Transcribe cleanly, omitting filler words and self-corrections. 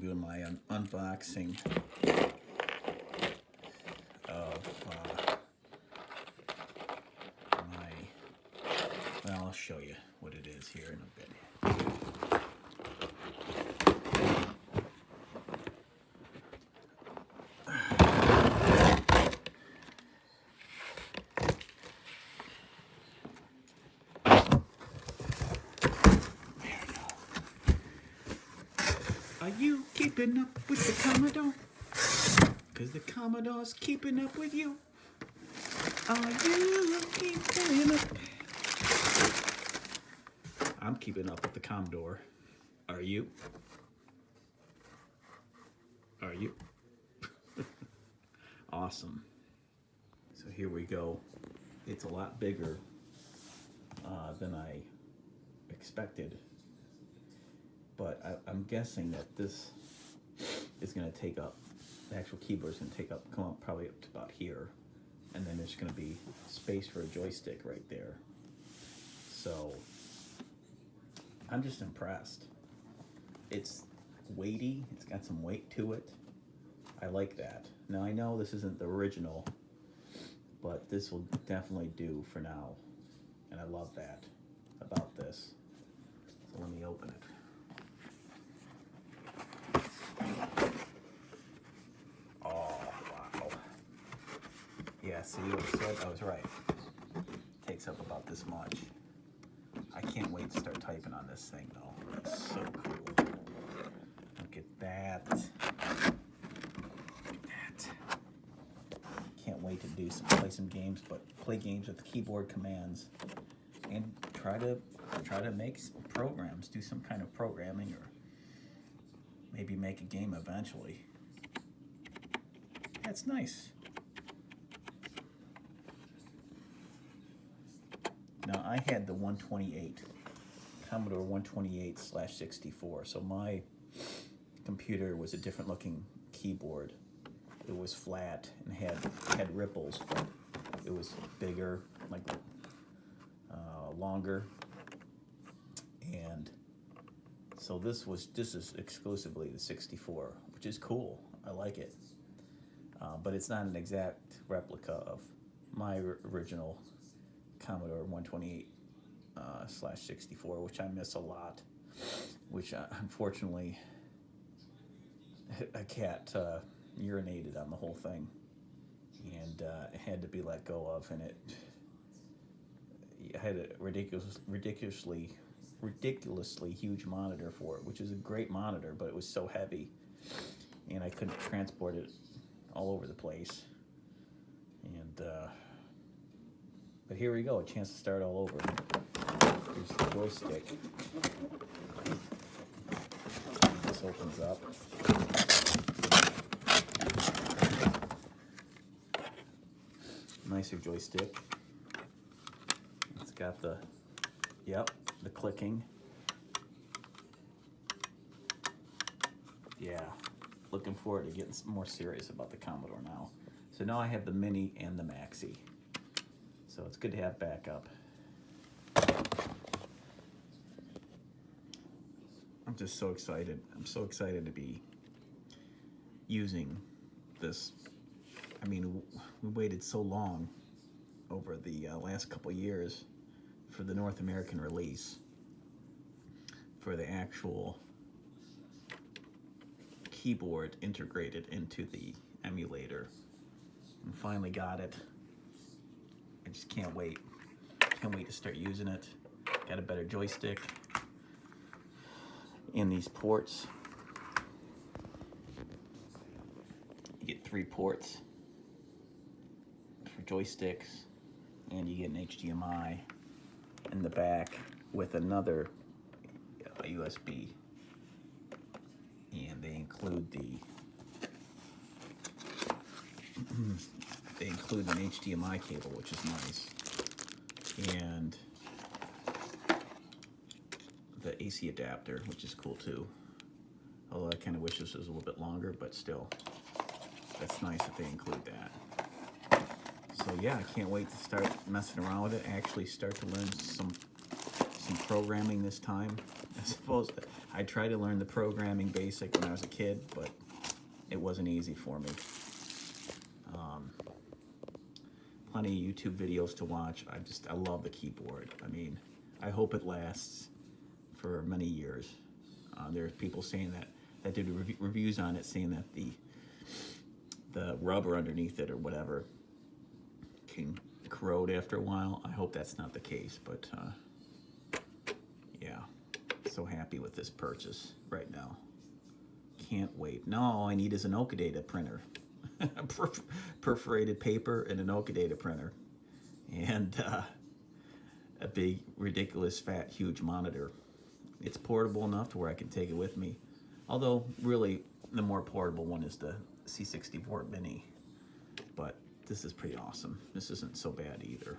doing my unboxing of well, I'll show you what it is here in a bit. Are you keeping up with the Commodore? 'Cause the Commodore's keeping up with you. Are you keeping up? I'm keeping up with the Commodore. Are you? Are you? Awesome. So here we go. It's a lot bigger than I expected. But I'm guessing that this is going to take up, the actual keyboard is going to come up probably up to about here. And then there's going to be space for a joystick right there. So I'm just impressed. It's weighty, it's got some weight to it. I like that. Now I know this isn't the original, but this will definitely do for now. And I love that about this. So let me open it. Yeah, see, I was right. It takes up about this much. I can't wait to start typing on this thing, though. It's so cool. Look at that. Look at that. Can't wait to play some games, but play games with the keyboard commands and try to make some programs, do some kind of programming, or maybe make a game eventually. That's nice. Now I had the 128, Commodore 128/64, so my computer was a different looking keyboard. It was flat and had ripples, but it was bigger, like longer, and so this is exclusively the 64, which is cool. I like it, but it's not an exact replica of my original Commodore 128/64, which I miss a lot, which unfortunately a cat urinated on the whole thing, and it had to be let go of, and I had a ridiculously huge monitor for it, which is a great monitor, but it was so heavy, and I couldn't transport it all over the place, and but here we go, a chance to start all over. Here's the joystick. This opens up. Nicer joystick. It's got the clicking. Yeah, looking forward to getting more serious about the Commodore now. So now I have the Mini and the Maxi. So it's good to have backup. I'm just so excited. I'm so excited to be using this. I mean, we waited so long over the last couple years for the North American release, for the actual keyboard integrated into the emulator, and finally got it. I just can't wait. Can't wait to start using it. Got a better joystick. In these ports, you get 3 ports for joysticks, and you get an HDMI in the back with another USB, and they include an HDMI cable, which is nice, and the AC adapter, which is cool too. Although I kind of wish this was a little bit longer, but still, that's nice that they include that. So yeah, I can't wait to start messing around with it. Actually start to learn some programming this time. I suppose I tried to learn the programming basic when I was a kid, but it wasn't easy for me. Plenty of YouTube videos to watch. I love the keyboard. I mean, I hope it lasts for many years. There's people saying that did reviews on it, saying that the rubber underneath it or whatever can corrode after a while. I hope that's not the case, but yeah, so happy with this purchase right now. Can't wait. Now all I need is an Okadata printer. Perforated paper and an Okadata printer, and a big, ridiculous, fat, huge monitor. It's portable enough to where I can take it with me. Although, really, the more portable one is the C64 Mini. But this is pretty awesome. This isn't so bad either.